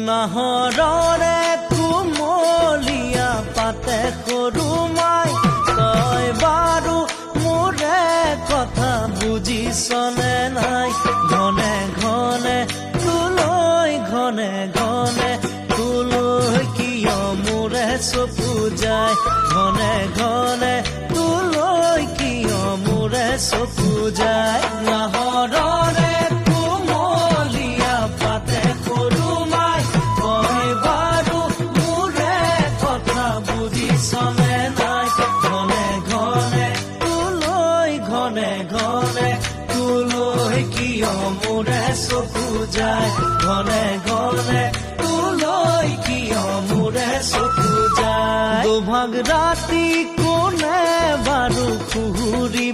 নাহৰৰে কুমলীয়া পাতে সৰু মাই তই বাৰু মোৰে কথা বুজিছনে নাই ঘনে ঘনে তোলৈ কিয় মোৰে চকু যায় ঘনে ঘনে তোলৈ কিয় মোৰে চকু যায় নাহৰৰে কুমলীয়া পাতে সৰু মাই তই বাৰু মোৰে কথা বুজিছনে নাই ঘনে ঘনে তোলৈ কিয় মোৰে চকু যায় ঘনে ঘনে তোলৈ কিয় মোৰে চকু যায় দুভাগ ৰাতি কোনে বাৰু খুহুৰি